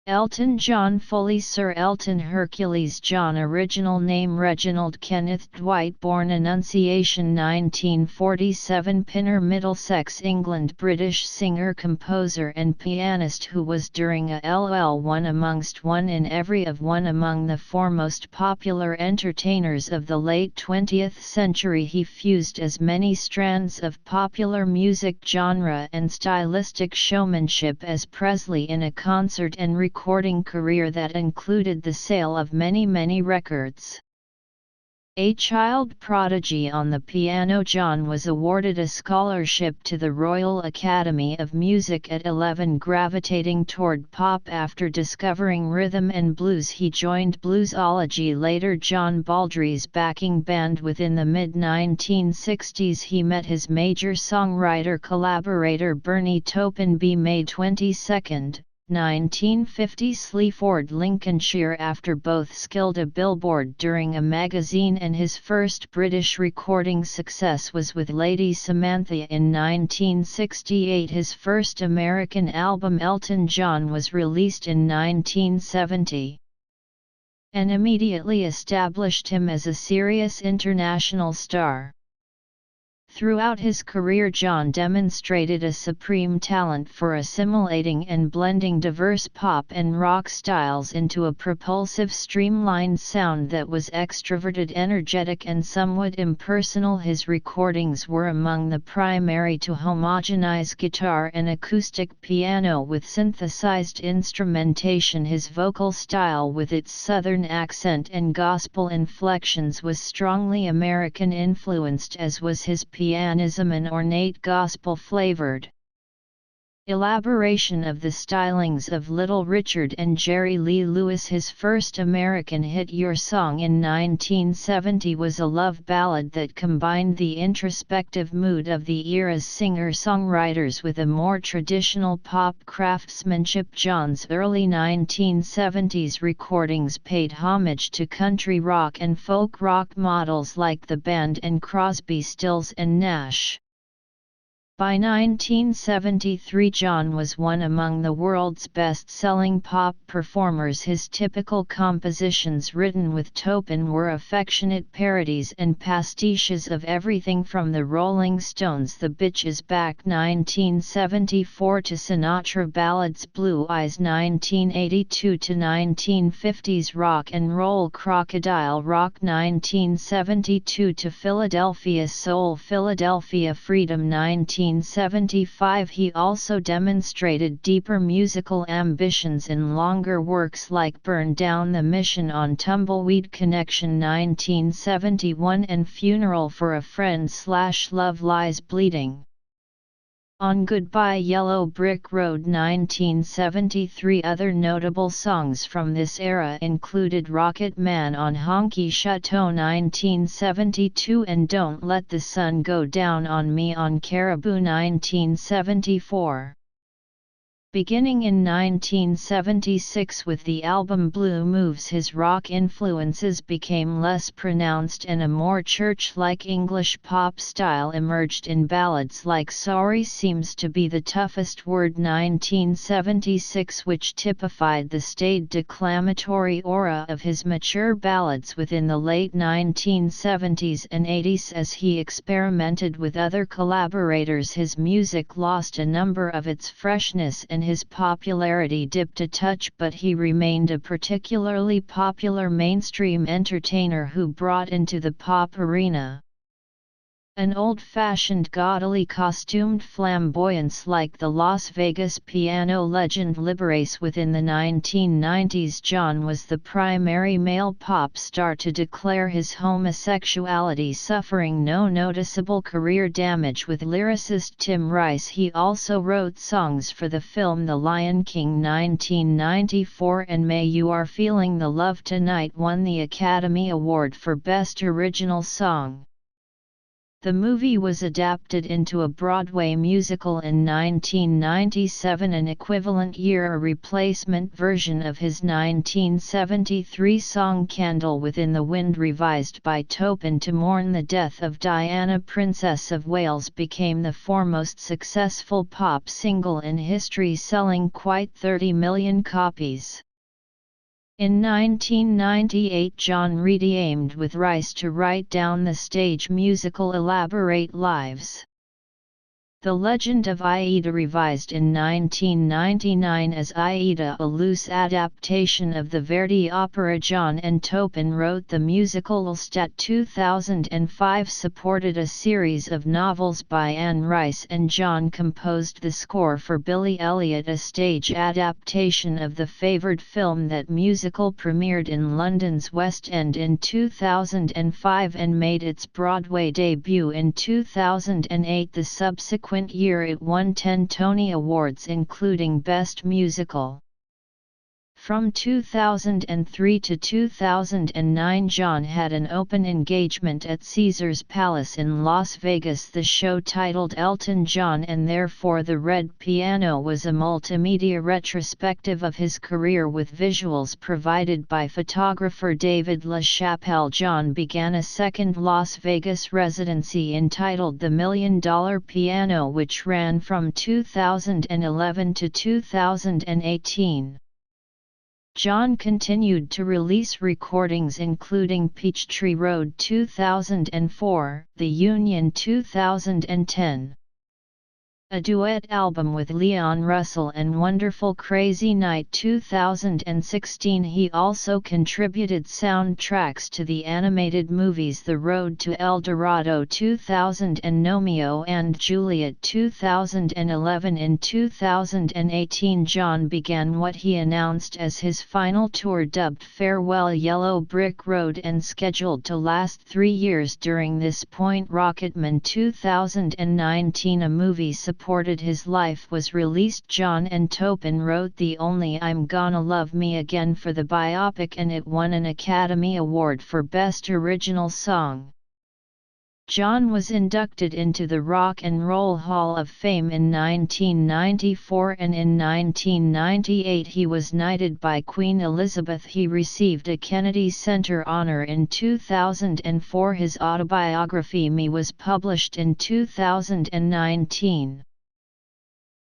Elton John, fully Sir Elton Hercules John, original name Reginald Kenneth Dwight, born Annunciation 1947, Pinner, Middlesex, England, British singer, composer and pianist who was during a LL1 amongst one in every of one among the foremost popular entertainers of the late 20th century. He fused as many strands of popular music genre and stylistic showmanship as Presley in a concert and recording career that included the sale of many records. A child prodigy on the piano, John was awarded a scholarship to the Royal Academy of Music at 11. Gravitating toward pop after discovering rhythm and blues, he joined Bluesology, later John Baldry's backing band. Within the mid-1960s he met his major songwriter collaborator Bernie Taupin B. May 22, 1950, Sleaford, Lincolnshire, after both skilled a billboard during a magazine, and his first British recording success was with Lady Samantha in 1968. His first American album, Elton John, was released in 1970 and immediately established him as a serious international star. Throughout his career, John demonstrated a supreme talent for assimilating and blending diverse pop and rock styles into a propulsive, streamlined sound that was extroverted, energetic and somewhat impersonal. His recordings were among the primary to homogenize guitar and acoustic piano with synthesized instrumentation. His vocal style, with its southern accent and gospel inflections, was strongly American influenced, as was his pianism and ornate gospel-flavored elaboration of the stylings of Little Richard and Jerry Lee Lewis. His first American hit, Your Song, in 1970, was a love ballad that combined the introspective mood of the era's singer-songwriters with a more traditional pop craftsmanship. John's early 1970s recordings paid homage to country rock and folk rock models like the band and Crosby, Stills and Nash. By 1973, John was one among the world's best-selling pop performers. His typical compositions, written with Taupin, were affectionate parodies and pastiches of everything from the Rolling Stones' The Bitch Is Back 1974 to Sinatra ballads Blue Eyes 1982 to 1950s rock and roll Crocodile Rock 1972 to Philadelphia Soul, Philadelphia Freedom 1975. He also demonstrated deeper musical ambitions in longer works like Burn Down the Mission on Tumbleweed Connection 1971 and Funeral for a Friend / Love Lies Bleeding on Goodbye Yellow Brick Road 1973. Other notable songs from this era included Rocket Man on Honky Chateau 1972 and Don't Let the Sun Go Down on Me on Caribou 1974. Beginning in 1976 with the album Blue Moves, his rock influences became less pronounced and a more church-like English pop style emerged in ballads like Sorry Seems to Be the Toughest Word 1976, which typified the staid declamatory aura of his mature ballads within the late 1970s and 80s. As he experimented with other collaborators, his music lost a number of its freshness and his popularity dipped a touch, but he remained a particularly popular mainstream entertainer who brought into the pop arena an old-fashioned, gaudily costumed flamboyance like the Las Vegas piano legend Liberace. Within the 1990s, John was the primary male pop star to declare his homosexuality, suffering no noticeable career damage with lyricist Tim Rice. He also wrote songs for the film The Lion King 1994, and May You Are Feeling the Love Tonight won the Academy Award for Best Original Song. The movie was adapted into a Broadway musical in 1997, an equivalent year a replacement version of his 1973 song Candle Within the Wind, revised by Taupin to mourn the death of Diana, Princess of Wales, became the foremost successful pop single in history, selling quite 30 million copies. In 1998, John reteamed with Rice to write down the stage musical Elaborate Lives. The Legend of Aida, revised in 1999 as Aida, a loose adaptation of the Verdi opera. John and Taupin wrote the musical. Lestat 2005 supported a series of novels by Anne Rice, and John composed the score for Billy Elliot, a stage adaptation of the favoured film. That musical premiered in London's West End in 2005 and made its Broadway debut in 2008. The subsequent year it won 10 Tony Awards, including Best Musical. From 2003 to 2009, John had an open engagement at Caesars Palace in Las Vegas. The show, titled Elton John and Therefore the Red Piano, was a multimedia retrospective of his career with visuals provided by photographer David LaChapelle. John began a second Las Vegas residency entitled The $1 Million Piano, which ran from 2011 to 2018. John continued to release recordings including Peachtree Road 2004, The Union 2010. A duet album with Leon Russell and Wonderful Crazy Night 2016. He also contributed soundtracks to the animated movies The Road to El Dorado 2000 and Romeo and Juliet 2011. In 2018, John began what he announced as his final tour, dubbed Farewell Yellow Brick Road, and scheduled to last 3 years. During this point, Rocketman 2019, a movie supported his life, was released. John and Taupin wrote the Only I'm Gonna Love Me Again for the biopic, and it won an Academy Award for Best Original Song. John was inducted into the Rock and Roll Hall of Fame in 1994, and in 1998 he was knighted by Queen Elizabeth. He received a Kennedy Center honor in 2004. His autobiography Me was published in 2019.